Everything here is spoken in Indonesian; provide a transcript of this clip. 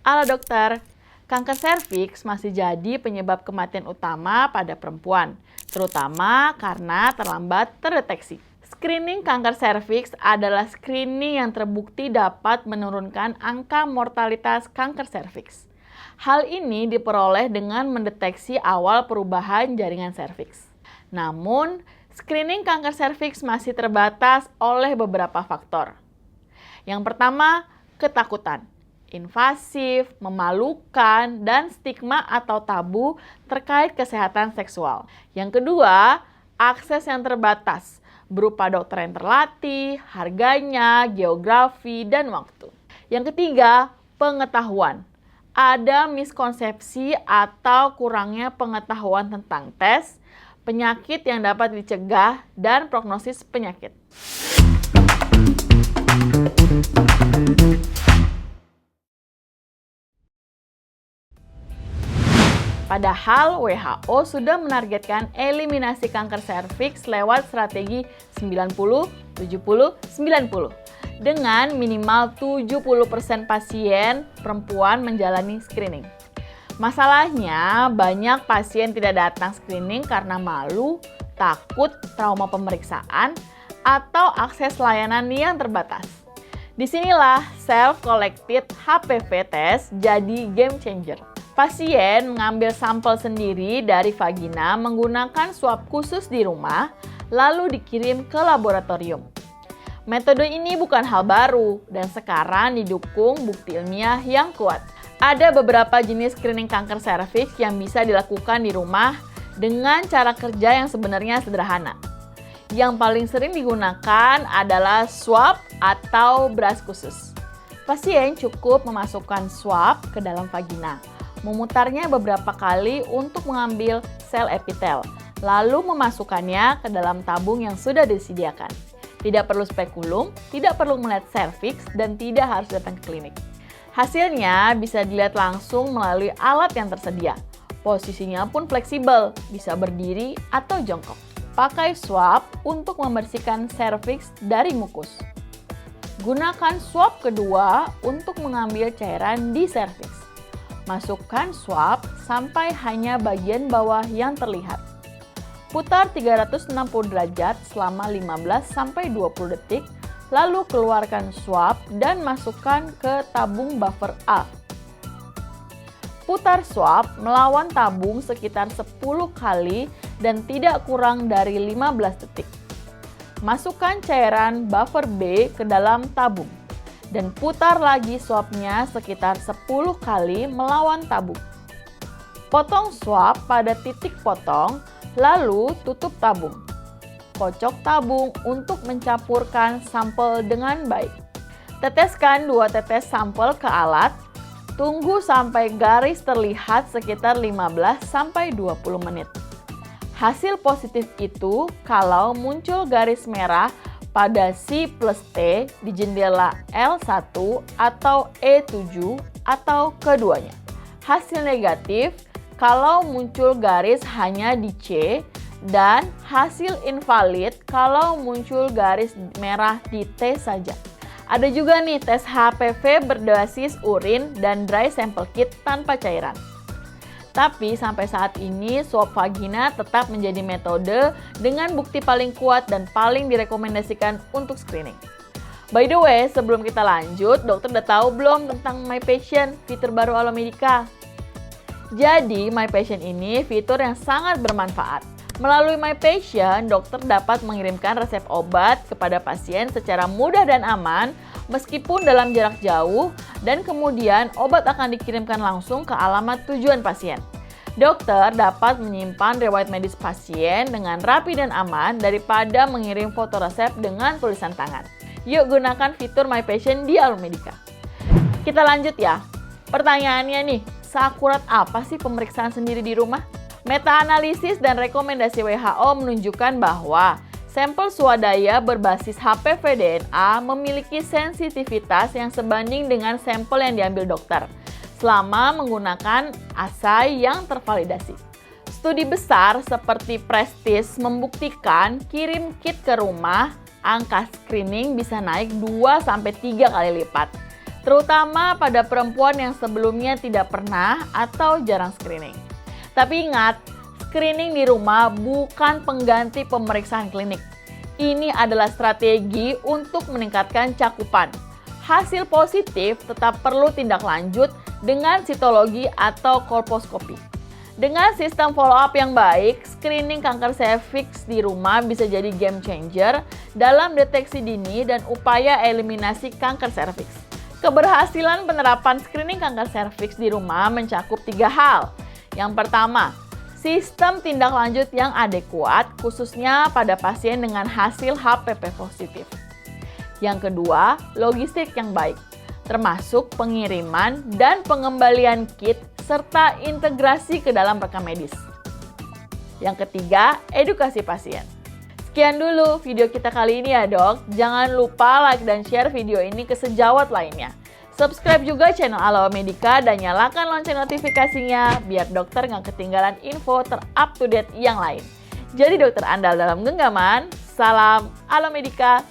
Halo dokter, kanker serviks masih jadi penyebab kematian utama pada perempuan, terutama karena terlambat terdeteksi. Screening kanker serviks adalah screening yang terbukti dapat menurunkan angka mortalitas kanker serviks. Hal ini diperoleh dengan mendeteksi awal perubahan jaringan serviks. Namun, screening kanker serviks masih terbatas oleh beberapa faktor. Yang pertama, ketakutan, invasif, memalukan, dan stigma atau tabu terkait kesehatan seksual. Yang kedua, akses yang terbatas, berupa dokter yang terlatih, harganya, geografi, dan waktu. Yang ketiga, pengetahuan. Ada miskonsepsi atau kurangnya pengetahuan tentang tes, penyakit yang dapat dicegah, dan prognosis penyakit. Padahal WHO sudah menargetkan eliminasi kanker serviks lewat strategi 90, 70, 90 dengan minimal 70% pasien perempuan menjalani screening. Masalahnya, banyak pasien tidak datang screening karena malu, takut, trauma pemeriksaan, atau akses layanan yang terbatas. Disinilah self-collected HPV test jadi game changer. Pasien mengambil sampel sendiri dari vagina menggunakan swab khusus di rumah, lalu dikirim ke laboratorium. Metode ini bukan hal baru dan sekarang didukung bukti ilmiah yang kuat. Ada beberapa jenis screening kanker serviks yang bisa dilakukan di rumah dengan cara kerja yang sebenarnya sederhana. Yang paling sering digunakan adalah swab atau brush khusus. Pasien cukup memasukkan swab ke dalam vagina, memutarnya beberapa kali untuk mengambil sel epitel, lalu memasukkannya ke dalam tabung yang sudah disediakan. Tidak perlu spekulum, tidak perlu melihat serviks, dan tidak harus datang ke klinik. Hasilnya bisa dilihat langsung melalui alat yang tersedia. Posisinya pun fleksibel, bisa berdiri atau jongkok. Pakai swab untuk membersihkan serviks dari mukus. Gunakan swab kedua untuk mengambil cairan di serviks. Masukkan swab sampai hanya bagian bawah yang terlihat. Putar 360 derajat selama 15-20 detik, lalu keluarkan swab dan masukkan ke tabung buffer A. Putar swab melawan tabung sekitar 10 kali dan tidak kurang dari 15 detik. Masukkan cairan buffer B ke dalam tabung dan putar lagi swabnya sekitar 10 kali melawan tabung. Potong swab pada titik potong, lalu tutup tabung. Kocok tabung untuk mencampurkan sampel dengan baik. Teteskan 2 tetes sampel ke alat. Tunggu sampai garis terlihat sekitar 15-20 menit. Hasil positif itu kalau muncul garis merah pada C plus T di jendela L1 atau E7 atau keduanya. Hasil negatif kalau muncul garis hanya di C, dan hasil invalid kalau muncul garis merah di T saja. Ada juga nih tes HPV berbasis urin dan dry sample kit tanpa cairan. Tapi sampai saat ini swab vagina tetap menjadi metode dengan bukti paling kuat dan paling direkomendasikan untuk screening. By the way, sebelum kita lanjut, dokter udah tahu belum tentang My Patient, fitur baru Alomedica? Jadi, My Patient ini fitur yang sangat bermanfaat. Melalui My Patient, dokter dapat mengirimkan resep obat kepada pasien secara mudah dan aman, meskipun dalam jarak jauh, dan kemudian obat akan dikirimkan langsung ke alamat tujuan pasien. Dokter dapat menyimpan riwayat medis pasien dengan rapi dan aman daripada mengirim foto resep dengan tulisan tangan. Yuk gunakan fitur My Patient di Alomedica. Kita lanjut ya. Pertanyaannya nih, seakurat apa sih pemeriksaan sendiri di rumah? Meta-analisis dan rekomendasi WHO menunjukkan bahwa sampel swadaya berbasis HPV DNA memiliki sensitivitas yang sebanding dengan sampel yang diambil dokter, selama menggunakan assay yang tervalidasi. Studi besar seperti Prestige membuktikan kirim kit ke rumah, angka screening bisa naik 2-3 kali lipat. terutama pada perempuan yang sebelumnya tidak pernah atau jarang screening. Tapi ingat, screening di rumah bukan pengganti pemeriksaan klinik. Ini adalah strategi untuk meningkatkan cakupan. Hasil positif tetap perlu tindak lanjut dengan sitologi atau kolposkopi. Dengan sistem follow-up yang baik, screening kanker serviks di rumah bisa jadi game changer dalam deteksi dini dan upaya eliminasi kanker serviks. Keberhasilan penerapan screening kanker serviks di rumah mencakup 3 hal. Yang pertama, sistem tindak lanjut yang adekuat khususnya pada pasien dengan hasil HPV positif. Yang kedua, logistik yang baik, termasuk pengiriman dan pengembalian kit serta integrasi ke dalam rekam medis. Yang ketiga, edukasi pasien. Sekian dulu video kita kali ini ya dok. Jangan lupa like dan share video ini ke sejawat lainnya. Subscribe juga channel Aloha Medica dan nyalakan lonceng notifikasinya biar dokter nggak ketinggalan info ter-up to date yang lain. Jadi dokter andal dalam genggaman, salam Aloha Medica.